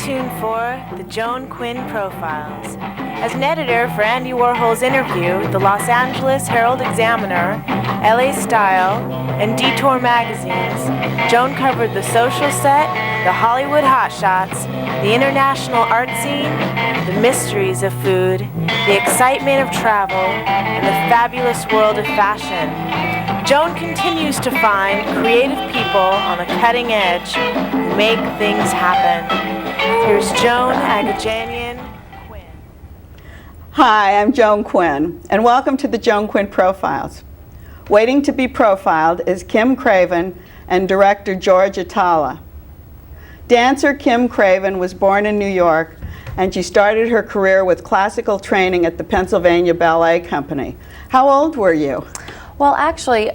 tuned for the Joan Quinn Profiles. As an editor for Andy Warhol's Interview, the Los Angeles Herald-Examiner, LA Style, and Detour magazines, Joan covered the social set, the Hollywood hotshots, the international art scene, the mysteries of food, the excitement of travel, and the fabulous world of fashion. Joan continues to find creative people on the cutting edge who make things happen. Here's Joan Quinn. Hi, I'm Joan Quinn, and welcome to the Joan Quinn Profiles. Waiting to be profiled is Kim Craven and director Jorge Atalia. Dancer Kim Craven was born in New York, and she started her career with classical training at the Pennsylvania Ballet Company. How old were you? Well, actually,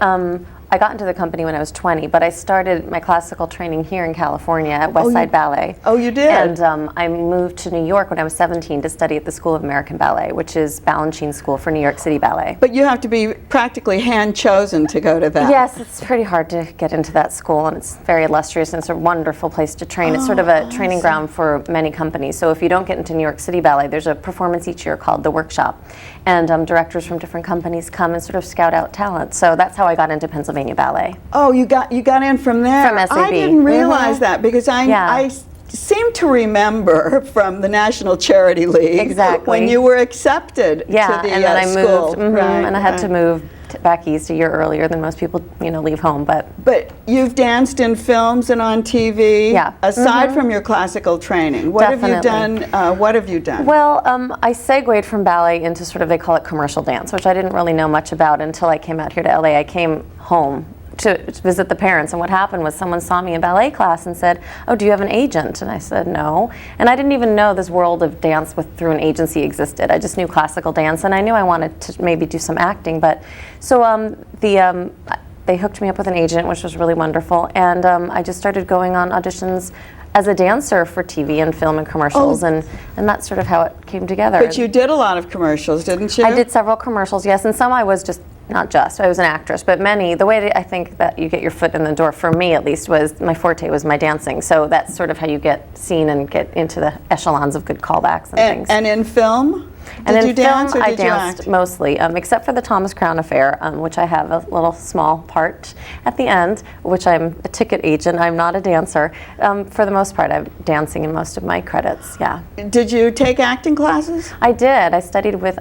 I got into the company when I was 20, but I started my classical training here in California at West Side Ballet. Oh, you did? And I moved to New York when I was 17 to study at the School of American Ballet, which is Balanchine School for New York City Ballet. But you have to be practically hand-chosen to go to that. Yes, it's pretty hard to get into that school, and it's very illustrious, and it's a wonderful place to train. It's sort of a training ground for many companies. So if you don't get into New York City Ballet, there's a performance each year called The Workshop, and directors from different companies come and sort of scout out talent. So that's how I got into Pennsylvania Ballet. Oh, you got in from there? From SAB. I didn't realize that because I seem to remember from the National Charity League when you were accepted to the and then I school. moved, and I had to move back east a year earlier than most people, leave home. But you've danced in films and on TV. Yeah. Aside from your classical training, what have you done? What have you done? Well, I segued from ballet into sort of, they call it commercial dance, which I didn't really know much about until I came out here to LA. I came home to visit the parents, and what happened was someone saw me in ballet class and said, "Oh, do you have an agent?" And I said, "No." And I didn't even know this world of dance through an agency existed. I just knew classical dance, and I knew I wanted to maybe do some acting. But so they hooked me up with an agent, which was really wonderful, and I just started going on auditions as a dancer for TV and film and commercials, and that's sort of how it came together. But you did a lot of commercials, didn't you? I did several commercials, yes, and some I was I was an actress, but many, the way that I think that you get your foot in the door, for me at least, was my forte was my dancing. So that's sort of how you get seen and get into the echelons of good callbacks and things. And in film? Did you dance or did you act? I danced mostly, except for the Thomas Crown Affair, which I have a little small part at the end, which I'm a ticket agent. I'm not a dancer. For the most part, I'm dancing in most of my credits, yeah. Did you take acting classes? I did. I studied with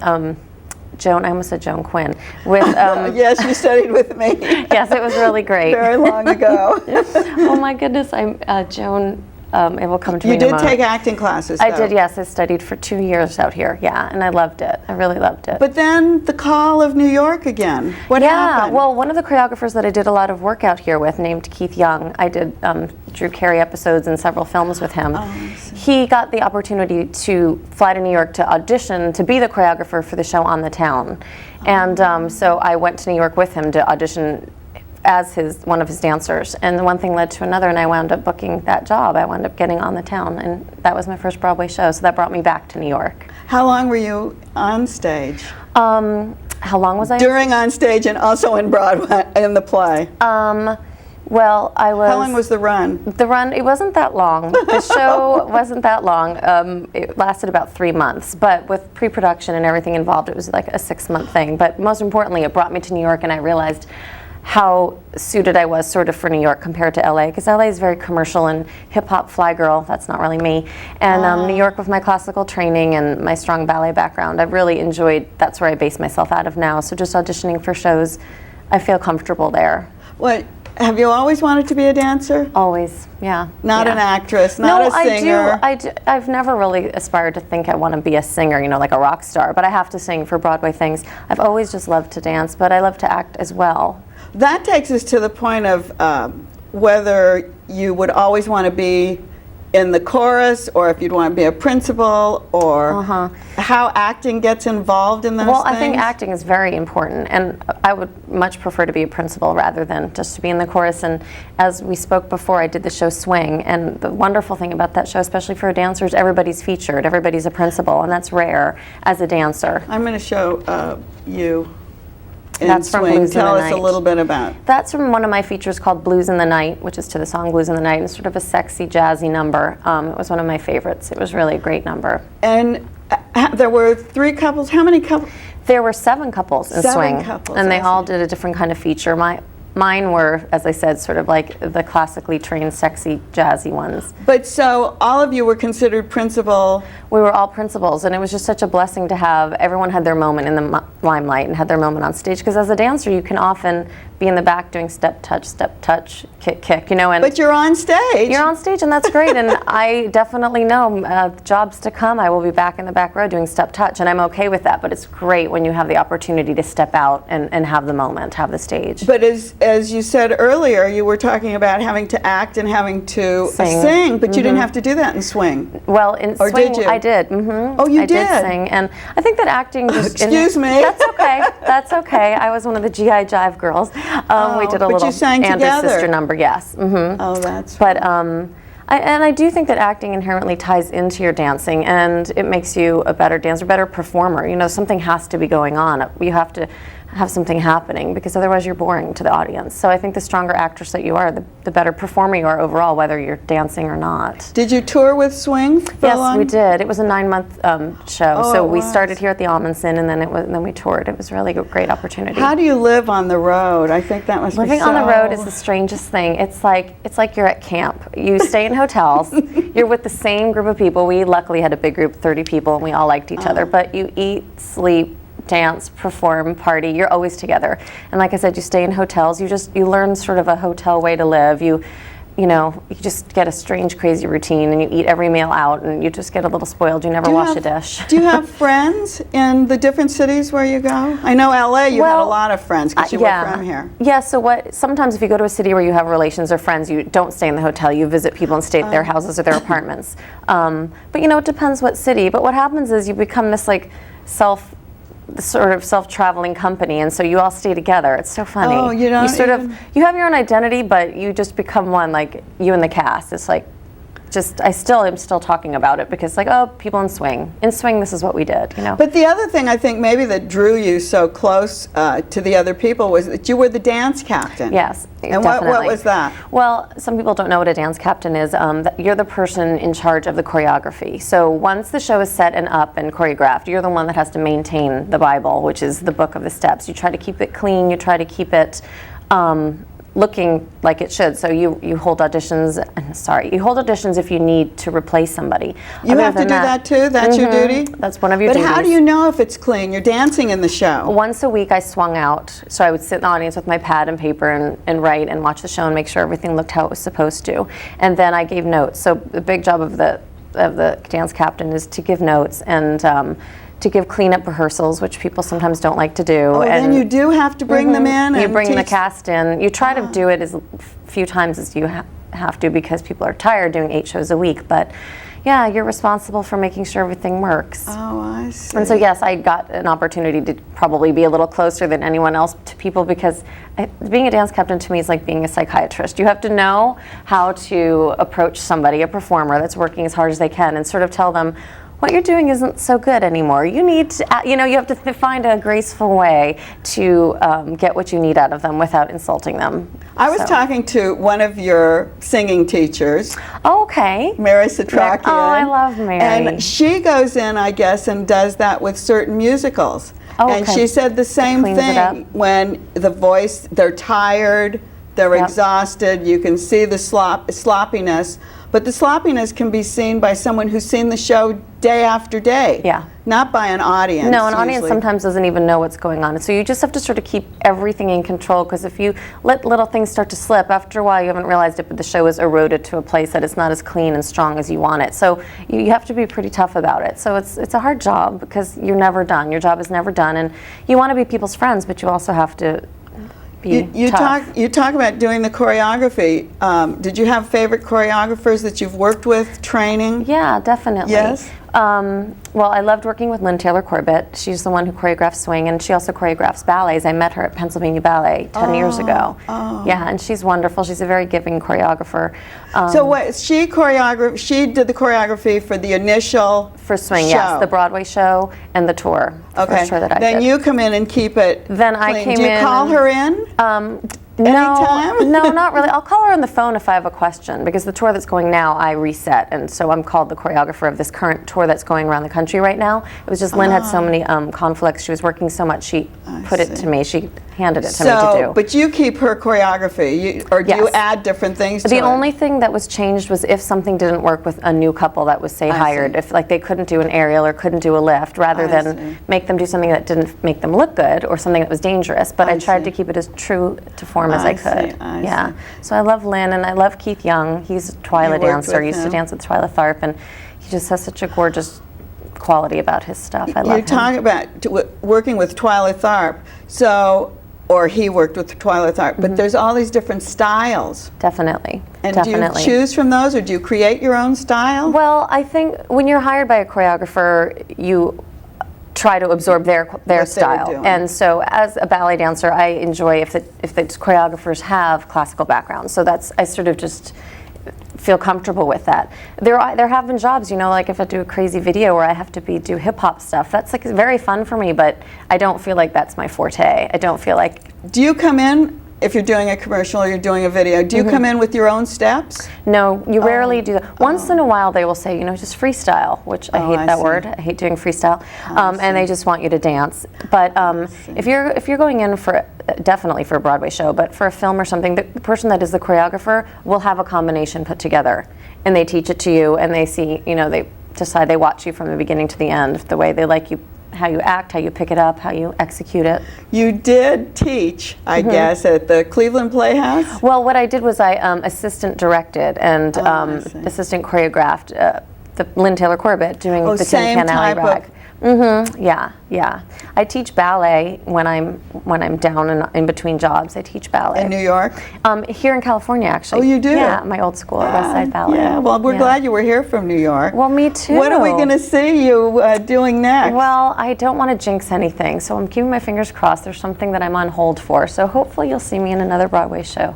I almost said Joan Quinn. With yes, you studied with me. Yes, it was really great. Very long ago. Oh my goodness, I'm Joan. It will come to me. You did take acting classes, though. I did, yes. I studied for 2 years out here, yeah, and I loved it. I really loved it. But then the call of New York again. What happened? Well, one of the choreographers that I did a lot of work out here with, named Keith Young, I did Drew Carey episodes and several films with him. He got the opportunity to fly to New York to audition to be the choreographer for the show On the Town. And so I went to New York with him to audition as one of his dancers, and one thing led to another, and I wound up booking that job. I wound up getting On the Town, and that was my first Broadway show, so that brought me back to New York. How long were you on stage? How long was I? During on stage and also in Broadway, in the play. Well, I was... How long was the run? The run, it wasn't that long. The show wasn't that long. It lasted about 3 months, but with pre-production and everything involved, it was like a 6-month thing. But most importantly, it brought me to New York, and I realized how suited I was sort of for New York compared to LA, because LA is very commercial and hip-hop fly girl. That's not really me. And New York, with my classical training and my strong ballet background, I've really enjoyed, that's where I base myself out of now. So just auditioning for shows, I feel comfortable there. What, have you always wanted to be a dancer? Always, yeah. Not an actress, not a singer? I do. I've never really aspired to think I want to be a singer, like a rock star, but I have to sing for Broadway things. I've always just loved to dance, but I love to act as well. That takes us to the point of whether you would always want to be in the chorus, or if you'd want to be a principal, or how acting gets involved in those things? I think acting is very important, and I would much prefer to be a principal rather than just to be in the chorus. And as we spoke before, I did the show Swing, and the wonderful thing about that show, especially for a dancer, is everybody's featured, everybody's a principal, and that's rare as a dancer. I'm going to show you That's from swing. Blues in Tell the us a Night. little bit about. That's from one of my features called Blues in the Night, which is to the song Blues in the Night. It's sort of a sexy, jazzy number. It was one of my favorites. It was really a great number. And there were 3 couples. How many couples? There were 7 couples in 7 swing, couples, and they I all see. did a different kind of feature. Mine were, as I said, sort of like the classically trained, sexy, jazzy ones. But so all of you were considered principal. We were all principals, and it was just such a blessing to have everyone had their moment in the limelight and had their moment on stage. Because as a dancer, you can often be in the back doing step, touch, kick, kick, you know. And But you're on stage. you're on stage, and that's great. And I definitely know jobs to come. I will be back in the back row doing step, touch, and I'm okay with that. But it's great when you have the opportunity to step out and have the moment, have the stage. But as you said earlier, you were talking about having to act and having to sing, but you didn't have to do that in swing. Well, in Or swing, did you? I did. Mm-hmm. Oh, you I did? sing, and I think that acting. Just Excuse me. That's okay. That's okay. I was one of the GI Jive girls. We did a but you little sang and together. sister number. Yes. Mm-hmm. Oh, that's. But I do think that acting inherently ties into your dancing, and it makes you a better dancer, better performer. You know, something has to be going on. You have to have something happening, because otherwise you're boring to the audience. So I think the stronger actress that you are, the better performer you are overall, whether you're dancing or not. Did you tour with swing? Yes, we did. It was a 9-month show. Oh, So it we was. started here at the Amundsen, and then we toured. It was really a great opportunity. How do you live on the road? I think that must Living be so. on the road is the strangest thing. It's like you're at camp. You stay in hotels. You're with the same group of people. We luckily had a big group, 30 people, and we all liked each other. But you eat, sleep, dance, perform, party. You're always together. And like I said, you stay in hotels. You learn sort of a hotel way to live. You just get a strange, crazy routine, and you eat every meal out, and you just get a little spoiled. You never wash a dish. Do you have friends in the different cities where you go? I know LA, you had a lot of friends because you were from here. Yeah, so sometimes if you go to a city where you have relations or friends, you don't stay in the hotel, you visit people and stay at their houses or their apartments. But it depends what city. But what happens is you become this sort of self-traveling company, and so you all stay together. It's so funny. Oh, you don't you have your own identity, but you just become one, like you and the cast. It's like I still am talking about it, because people in swing. In swing, this is what we did, But the other thing I think maybe that drew you so close to the other people was that you were the dance captain. Yes, and definitely. what was that? Well, some people don't know what a dance captain is. You're the person in charge of the choreography. So once the show is set and up and choreographed, you're the one that has to maintain the Bible, which is the book of the steps. You try to keep it clean. You try to keep it looking like it should. So you hold auditions. You hold auditions if you need to replace somebody. You have to do that too? That's your duty? That's one of your duties. But how do you know if it's clean? You're dancing in the show. Once a week I swung out. So I would sit in the audience with my pad and paper and write and watch the show and make sure everything looked how it was supposed to. And then I gave notes. So the big job of the dance captain is to give notes and to give cleanup rehearsals, which people sometimes don't like to do. Oh, and then you do have to bring them in. You and bring the teach. cast in. You try to do it as few times as you have to, because people are tired doing 8 shows a week. But yeah, you're responsible for making sure everything works. Oh, I see. And so yes, I got an opportunity to probably be a little closer than anyone else to people, because being a dance captain to me is like being a psychiatrist. You have to know how to approach somebody, a performer that's working as hard as they can, and sort of tell them, what you're doing isn't so good anymore. You need to, you have to find a graceful way to get what you need out of them without insulting them. I was talking to one of your singing teachers. Oh, okay. Mary Satrakian. Oh, I love Mary. And she goes in, I guess, and does that with certain musicals. Oh, and okay. she said the same Cleans it up. thing when the voice, they're tired, they're exhausted, you can see the sloppiness. But the sloppiness can be seen by someone who's seen the show day after day. Yeah. Not by an audience. No, an audience usually. sometimes doesn't even know what's going on. So you just have to sort of keep everything in control, because if you let little things start to slip, after a while you haven't realized it, but the show is eroded to a place that it's not as clean and strong as you want it. So you have to be pretty tough about it. So it's a hard job, because you're never done. Your job is never done, and you want to be people's friends, but you also have to You talk about doing the choreography. Did you have favorite choreographers that you've worked with, training? Yeah, definitely. Yes? Well, I loved working with Lynn Taylor Corbett. She's the one who choreographs swing, and she also choreographs ballets. I met her at Pennsylvania Ballet 10 years ago. Yeah, and she's wonderful. She's a very giving choreographer. So what, she did the choreography for the initial For swing, show. yes, the Broadway show and the tour. The Okay. first tour that I then did. you come in and keep it Then I clean. came Do you in call and- her in? Anytime? No, not really. I'll call her on the phone if I have a question, because the tour that's going now, I reset, and so I'm called the choreographer of this current tour that's going around the country right now. It was just Lynn had so many conflicts. She was working so much. She put it to me. She handed it to me to do. But you keep her choreography, or do you Yes. add different things to The it? only thing that was changed was if something didn't work with a new couple that was, say, hired. see. If like they couldn't do an aerial or couldn't do a lift, rather I than see. make them do something that didn't make them look good or something that was dangerous. But I tried see. to keep it as true to form as I could. I see. So I love Lynn, and I love Keith Young. He's a Twyla worked dancer. with He used to him. dance with Twyla Tharp, and he just has such a gorgeous quality about his stuff. I love You're him. talking about working with Twyla Tharp, or he worked with Twyla Tharp, but there's all these different styles. Definitely. And Definitely. do you choose from those, or do you create your own style? Well, I think when you're hired by a choreographer, you try to absorb their they're style. doing. And so as a ballet dancer, I enjoy if the choreographers have classical backgrounds. So I sort of just feel comfortable with that. There have been jobs, like if I do a crazy video where I have to do hip hop stuff, that's like very fun for me, but I don't feel like that's my forte. I don't feel like. Do you come in, if you're doing a commercial or you're doing a video, do you come in with your own steps? No, you rarely do that. Once in a while they will say, just freestyle, which I hate I that see. word. I hate doing freestyle. And they just want you to dance. But if you're going in for, definitely for a Broadway show, but for a film or something, the person that is the choreographer will have a combination put together. And they teach it to you, and they see, they decide, they watch you from the beginning to the end, the way they like you, how you act, how you pick it up, how you execute it. You did teach, I guess, at the Cleveland Playhouse? Well, what I did was I assistant directed and assistant choreographed the Lynn Taylor Corbett doing the Tin same Can Alley type Rag. Yeah. I teach ballet when I'm down in between jobs. I teach ballet In New York? here in California, actually. Oh, you do? Yeah, my old school at West Side Ballet. Yeah, well, we're glad you were here from New York. Well, me too. What are we going to see you doing next? Well, I don't want to jinx anything, so I'm keeping my fingers crossed. There's something that I'm on hold for, so hopefully you'll see me in another Broadway show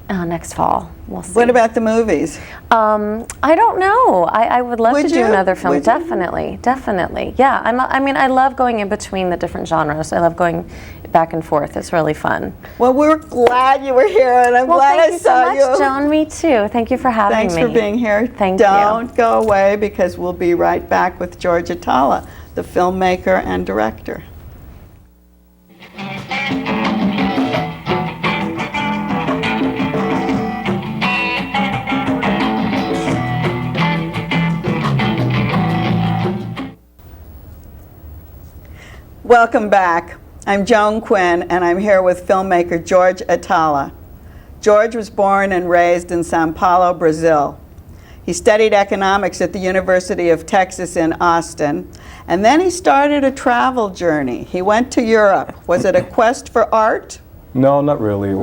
next fall. We'll see. What about the movies? I don't know. I would love Would to do you? another film. Would you? Definitely. Yeah, I love going in between the different genres. I love going back and forth. It's really fun. Well, we're glad you were here, and I'm glad thank I you saw so much, Joan. Me too. Thank you for having Thanks me. for being here. Thank you. Don't go away, because we'll be right back with Jorge Atalia, the filmmaker and director. Welcome back. I'm Joan Quinn, and I'm here with filmmaker Jorge Atalia. Jorge was born and raised in Sao Paulo, Brazil. He studied economics at the University of Texas in Austin, and then he started a travel journey. He went to Europe. Was it a quest for art? No, not really. It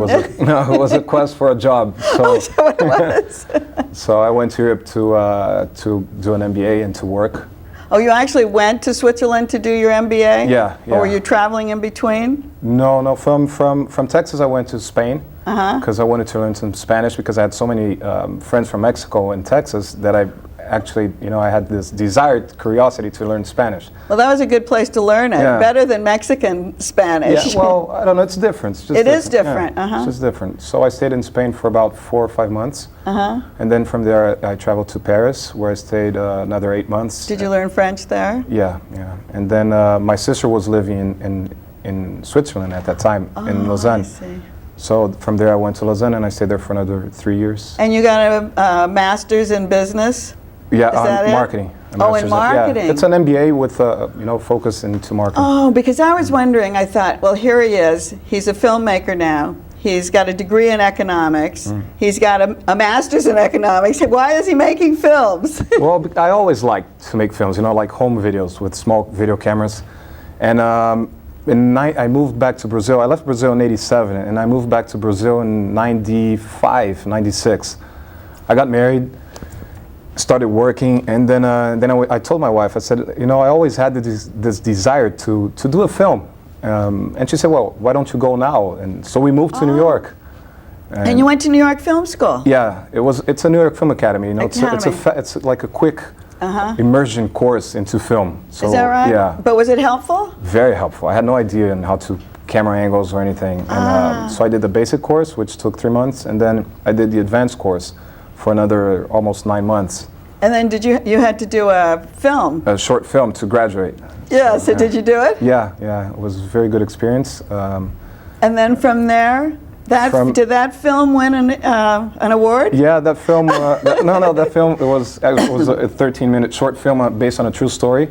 was a quest for a job. So, Is that what it was? so I went to Europe to do an MBA and to work. Oh, you actually went to Switzerland to do your MBA? Yeah. Or were you traveling in between? No. From Texas, I went to Spain because I wanted to learn some Spanish, because I had so many friends from Mexico and Texas that I actually, I had this desired curiosity to learn Spanish. Well, that was a good place to learn it. Yeah. Better than Mexican Spanish. Yeah, well, I don't know. It's different. It's just It is different. different, It's just different. So I stayed in Spain for about 4 or 5 months, and then from there I traveled to Paris, where I stayed another 8 months. Did you learn French there? Yeah. And then my sister was living in Switzerland at that time, in Lausanne. I see. So from there I went to Lausanne, and I stayed there for another 3 years. And you got a master's in business? Yeah, that on it? marketing. Oh, in marketing. Yeah. It's an MBA with focus into marketing. Oh, because I was wondering, I thought, well, here he is. He's a filmmaker now. He's got a degree in economics. He's got a master's in economics. Why is he making films? Well, I always liked to make films, like home videos with small video cameras. And I moved back to Brazil. I left Brazil in '87, and I moved back to Brazil in '95, '96. I got married, started working, and then I told my wife, I said, you know, I always had this desire to do a film. And she said, well, why don't you go now? And so we moved to New York. And you went to New York Film School? Yeah, it's a New York Film Academy. You know, it's like a quick immersion course into film. So, is that right? Yeah. But was it helpful? Very helpful. I had no idea on how to camera angles or anything. And so I did the basic course, which took 3 months, and then I did the advanced course for another almost 9 months. And then you had to do a film? A short film to graduate. Yeah, so did you do it? Yeah, it was a very good experience. And then from there, did that film win an award? Yeah, that film, that film, it was a 13-minute short film based on a true story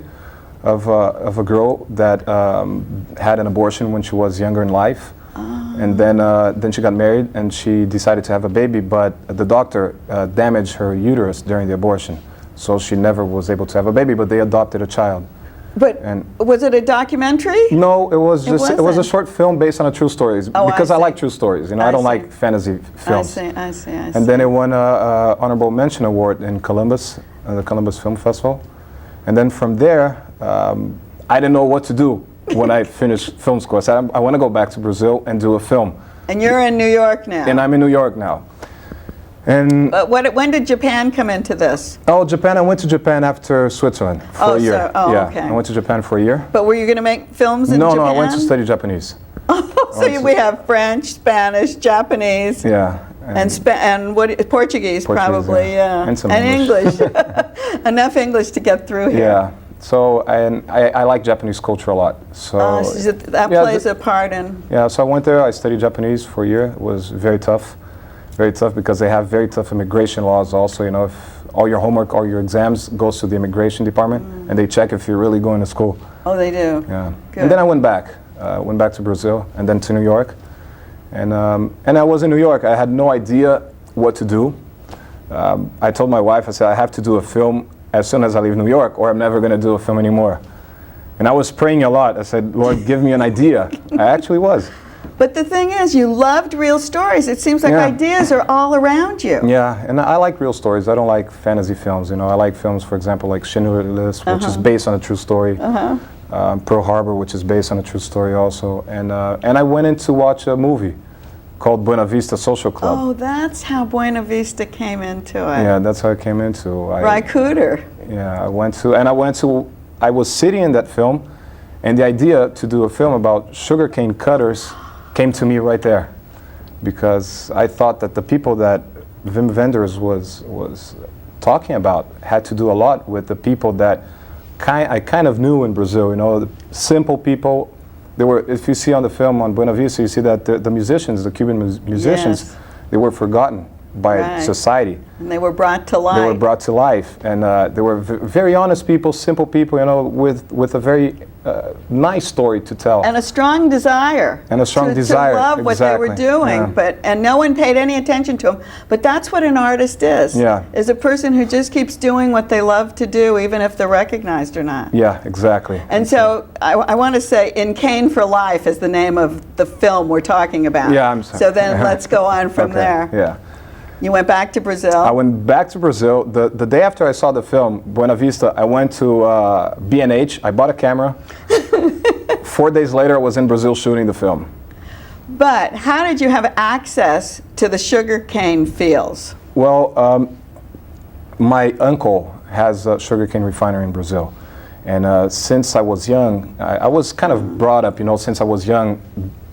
of a girl that had an abortion when she was younger in life. And then she got married and she decided to have a baby, but the doctor damaged her uterus during the abortion. So she never was able to have a baby, but they adopted a child. But was it a documentary? No, it was a short film based on a true story. Because I like true stories. You know, I don't like fantasy films. I see. And then it won an honorable mention award in Columbus, the Columbus Film Festival. And then from there, I didn't know what to do when I finished film school. I said, I want to go back to Brazil and do a film. And you're in New York now. And I'm in New York now. And when did Japan come into this? Oh, Japan! I went to Japan after Switzerland for a year. Okay. I went to Japan for a year. But were you going to make films in Japan? No, I went to study Japanese. So we have French, Spanish, Japanese. Yeah. And Portuguese probably, yeah. And some English. Enough English to get through here. Yeah. So I like Japanese culture a lot. So that plays a part in. Yeah. So I went there. I studied Japanese for a year. It was very tough. Very tough because they have very tough immigration laws also. You know, if all your homework, all your exams goes to the immigration department and they check if you're really going to school. Oh, they do? Yeah. Good. And then I went back to Brazil and then to New York. And I was in New York. I had no idea what to do. I told my wife, I said, I have to do a film as soon as I leave New York or I'm never going to do a film anymore. And I was praying a lot. I said, Lord, give me an idea. I actually was. But the thing is, you loved real stories. It seems like ideas are all around you. Yeah, and I like real stories. I don't like fantasy films. You know, I like films, for example, like Schindler's List, which is based on a true story. Pearl Harbor, which is based on a true story also. And I went in to watch a movie called Buena Vista Social Club. Oh, that's how Buena Vista came into it. Yeah, that's how I came into. Ry Cooder. Yeah, I was sitting in that film, and the idea to do a film about sugarcane cutters came to me right there, because I thought that the people that Wim Wenders was talking about had to do a lot with the people that I kind of knew in Brazil. You know, the simple people. They were. If you see on the film on Buena Vista, you see that the musicians, the Cuban musicians, they were forgotten by society. And they were brought to life. They were brought to life, and they were very honest people, simple people. You know, with a very nice story to tell. And a strong desire. And a strong desire to love what they were doing, and no one paid any attention to them. But that's what an artist is. Yeah. Is a person who just keeps doing what they love to do, even if they're recognized or not. Yeah, exactly. And so I want to say, "In Cane for Life" is the name of the film we're talking about. Yeah, I'm sorry. So then let's go on from there. Yeah. You went back to Brazil? I went back to Brazil. The day after I saw the film, Buena Vista, I went to B&H. I bought a camera. 4 days later, I was in Brazil shooting the film. But how did you have access to the sugarcane fields? Well, my uncle has a sugarcane refinery in Brazil. And since I was young, I was kind of brought up, you know, since I was young,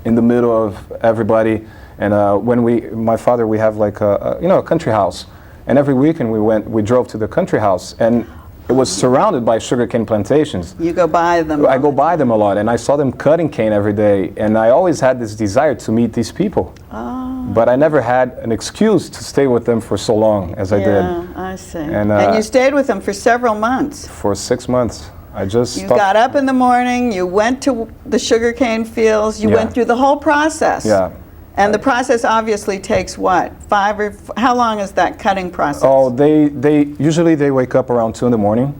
in the middle of everybody. And my father, we have like a country house, and every weekend we drove to the country house, and it was surrounded by sugarcane plantations. You go by them? I go by them a lot, and I saw them cutting cane every day, and I always had this desire to meet these people. Oh. But I never had an excuse to stay with them for so long as I did. Yeah, I see. And you stayed with them for several months? For 6 months. You got up in the morning, you went to the sugarcane fields, you went through the whole process. Yeah. And the process obviously takes what? How long is that cutting process? Oh, they usually they wake up around 2 in the morning.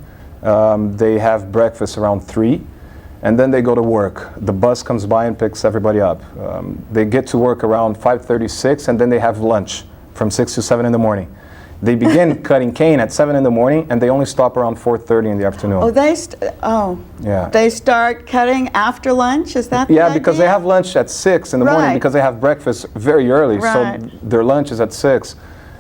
They have breakfast around 3, and then they go to work. The bus comes by and picks everybody up. They get to work around 5:36, and then they have lunch from 6 to 7 in the morning. They begin cutting cane at 7 in the morning, and they only stop around 4:30 in the afternoon. Oh, Yeah. they start cutting after lunch? Is that the Yeah, because they idea? have lunch at 6 in the morning Right. because they have breakfast very early. Right. So their lunch is at 6.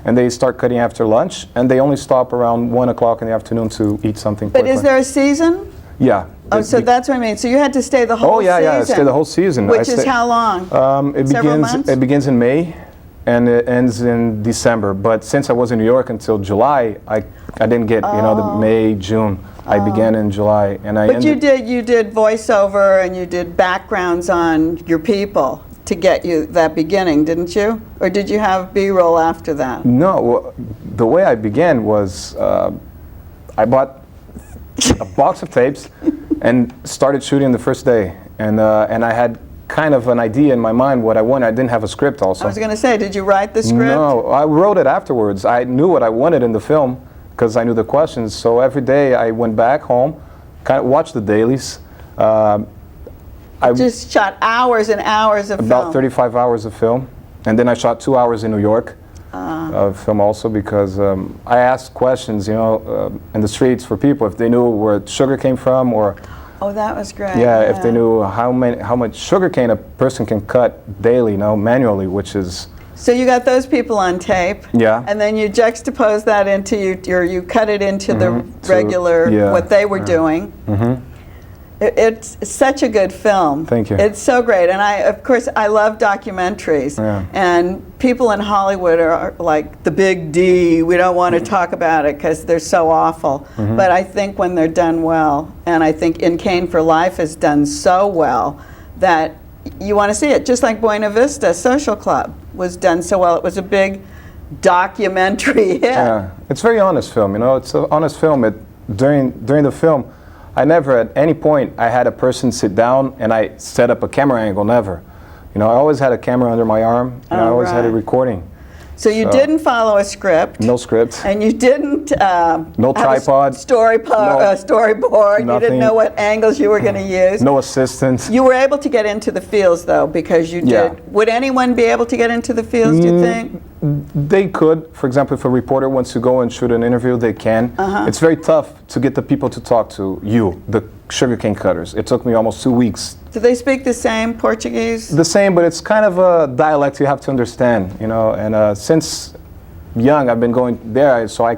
And they start cutting after lunch, and they only stop around 1 o'clock in the afternoon to eat something But quickly. is there a season? Yeah. Oh, so that's what I mean. So you had to stay the whole season? Oh, yeah, stay the whole season. Which is how long? Several months? It begins in May, and it ends in December. But since I was in New York until July, I didn't get, the May, June. I began in July, and I But you did voiceover and you did backgrounds on your people to get you that beginning, didn't you? Or did you have B-roll after that? No, well, the way I began was I bought a box of tapes and started shooting the first day. And I had kind of an idea in my mind what I wanted. I didn't have a script also. I was going to say, did you write the script? No, I wrote it afterwards. I knew what I wanted in the film because I knew the questions. So every day I went back home, kind of watched the dailies. I just shot hours and hours of film. About 35 hours of film. And then I shot 2 hours in New York of film also because I asked questions, in the streets for people if they knew where sugar came from or... Oh, that was great. Yeah, if they knew how much sugar cane a person can cut daily, manually, which is... So you got those people on tape. Yeah. And then you juxtapose that into you cut it into the regular, what they were doing. It's such a good film. Thank you. It's so great. And of course, I love documentaries. Yeah. And people in Hollywood are like the big D. We don't want to talk about it because they're so awful. But I think when they're done well, and I think In Cane for Life is done so well that you want to see it. Just like Buena Vista Social Club was done so well. It was a big documentary hit. Yeah, it's a very honest film. It's an honest film. During the film, I never at any point I had a person sit down and I set up a camera angle. Never. I always had a camera under my arm and I always had it recording. So you didn't follow a script. No script. And you didn't no tripod. Storyboard. You Nothing. didn't know what angles you were going to use. No assistants. You were able to get into the fields though because you did. Yeah. Would anyone be able to get into the fields, do you think? They could. For example, if a reporter wants to go and shoot an interview, they can. It's very tough to get the people to talk to you, the sugarcane cutters. It took me almost 2 weeks. Do they speak the same Portuguese? The same, but it's kind of a dialect you have to understand, and since young I've been going there, so I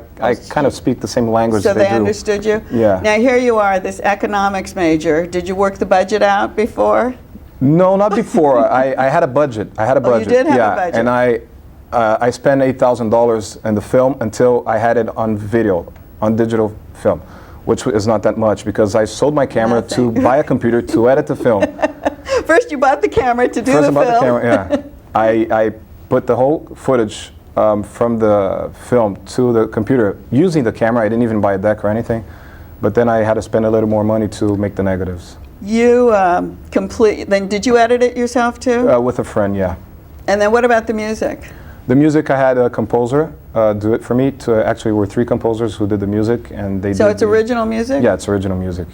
kind of speak the same language So they do. understood you? Yeah. Now here you are, this economics major. Did you work the budget out before? No, not before. I had a budget. I had a budget. You did have a budget. And I spent $8,000 in the film until I had it on video, on digital film, which is not that much because I sold my camera to buy a computer to edit the film. First you bought the camera to do First the I bought film. the camera, yeah. I put the whole footage from the film to the computer using the camera. I didn't even buy a deck or anything. But then I had to spend a little more money to make the negatives. You then did you edit it yourself too? With a friend, yeah. And then what about the music? The music, I had a composer do it for me. Actually, were 3 composers who did the music, and they. So it's original music? Yeah, it's original music.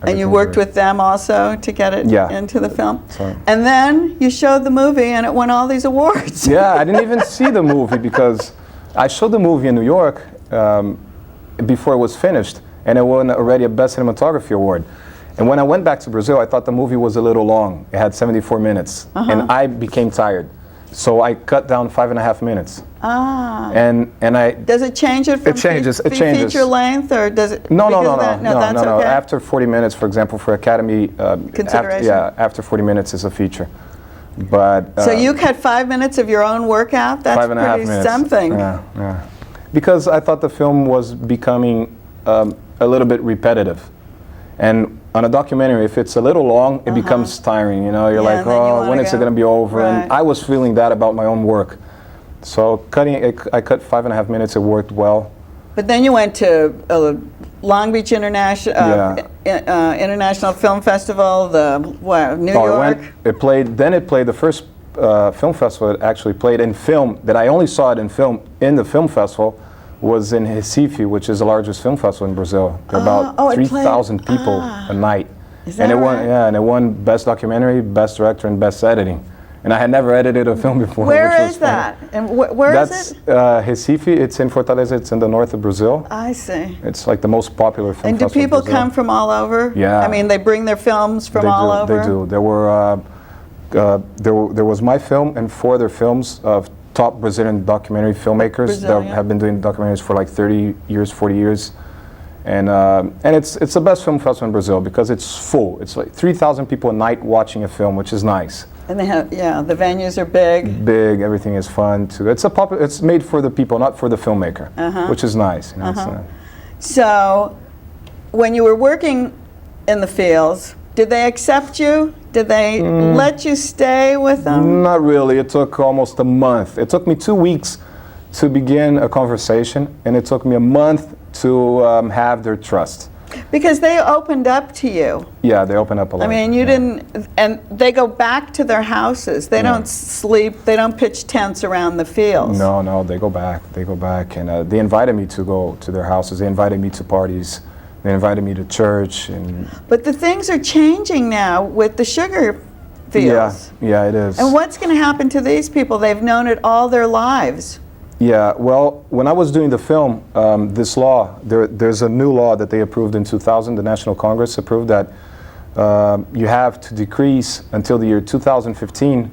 And you worked with them also to get it into the film? So. And then you showed the movie and it won all these awards. Yeah, I didn't even see the movie because I showed the movie in New York before it was finished, and it won already a Best Cinematography Award. And when I went back to Brazil, I thought the movie was a little long. It had 74 minutes, and I became tired. So I cut down 5.5 minutes. Ah. And I. Does it change it from it changes. It changes. feature length, or does it? No. That's okay. After 40 minutes, for example, for Academy. Consideration. After 40 minutes is a feature. But. So you cut 5 minutes of your own workout? That's 5.5 pretty minutes. something. Yeah. Because I thought the film was becoming a little bit repetitive. And on a documentary, if it's a little long, it becomes tiring. You're like, oh, when is it going to be over? Right. And I was feeling that about my own work. So I cut 5.5 minutes. It worked well. But then you went to Long Beach International Film Festival, New York. It played the first film festival it actually played in film that I only saw it in film in the film festival was in Recife, which is the largest film festival in Brazil. There are about 3,000 people a night. Is that and it right? won, yeah, and it won Best Documentary, Best Director, and Best Editing. And I had never edited a film before. Where which was is that? And where is it? That's Recife. It's in Fortaleza. It's in the north of Brazil. I see. It's like the most popular film And do festival in people Brazil. come from all over? Yeah. I mean, they bring their films from all over? They do. There were there was my film and 4 other films of top Brazilian documentary filmmakers Brazilian. that have been doing documentaries for like 30 years, 40 years. And it's the best film festival in Brazil because it's full. It's like 3,000 people a night watching a film, which is nice. And they have, yeah, the venues are big. Big, everything is fun too. It's made for the people, not for the filmmaker, which is nice. You know, So, when you were working in the fields, did they accept you? Did they let you stay with them? Not really. It took almost a month. It took me 2 weeks to begin a conversation, and it took me a month to have their trust. Because they opened up to you. Yeah, they opened up a lot. I mean, you didn't, and they go back to their houses. They don't sleep, they don't pitch tents around the fields. No, they go back. They go back, and they invited me to go to their houses. They invited me to parties. They invited me to church. But the things are changing now with the sugar fields. Yeah, it is. And what's going to happen to these people? They've known it all their lives. Yeah, well, when I was doing the film, this law, there's a new law that they approved in 2000, the National Congress approved that you have to decrease until the year 2015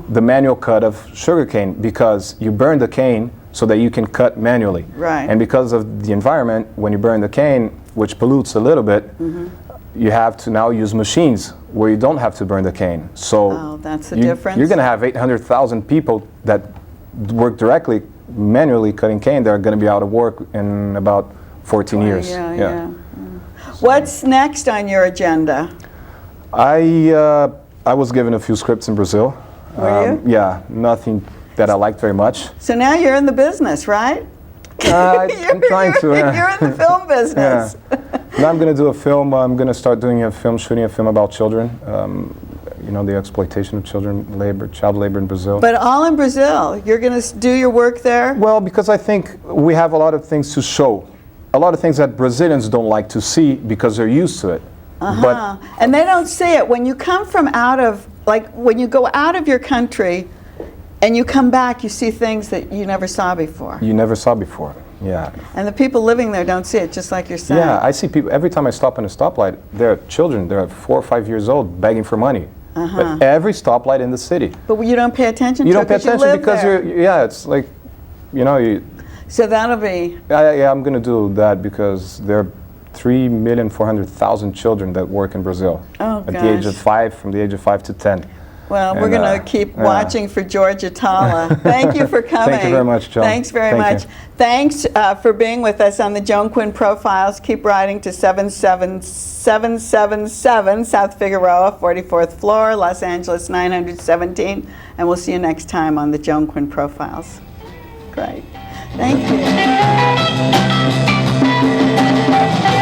the manual cut of sugarcane because you burn the cane so that you can cut manually. Right. And because of the environment, when you burn the cane, which pollutes a little bit, you have to now use machines where you don't have to burn the cane. So that's the difference. You're going to have 800,000 people that work directly manually cutting cane. They're going to be out of work in about 14 years. Yeah. What's next on your agenda? I was given a few scripts in Brazil. Were you? Yeah, nothing that I liked very much. So now you're in the business, right? I'm trying to. You're in the film business. Now I'm going to do a film. I'm going to start doing a film, shooting a film about children. You know, the exploitation of child labor in Brazil. But all in Brazil. You're going to do your work there? Well, because I think we have a lot of things to show. A lot of things that Brazilians don't like to see because they're used to it. But and they don't see it. When you come from out of, like when you go out of your country and you come back, you see things that you never saw before. You never saw before, yeah. And the people living there don't see it, just like you're saying. Yeah, I see people, every time I stop in a stoplight, there are children, they're 4 or 5 years old begging for money. But every stoplight in the city. But you don't pay attention You to don't pay it attention you live because there. yeah, it's like, you know, So that'll be... Yeah, I'm going to do that because there are 3,400,000 children that work in Brazil at the age of 5, from the age of 5 to 10. Well, we're going to keep watching for Jorge Atalia. Thank you for coming. Thank you very much, Joan. Thanks very much. You. Thanks for being with us on the Joan Quinn Profiles. Keep writing to 77777 South Figueroa, 44th floor, Los Angeles 917. And we'll see you next time on the Joan Quinn Profiles. Great. Thank you.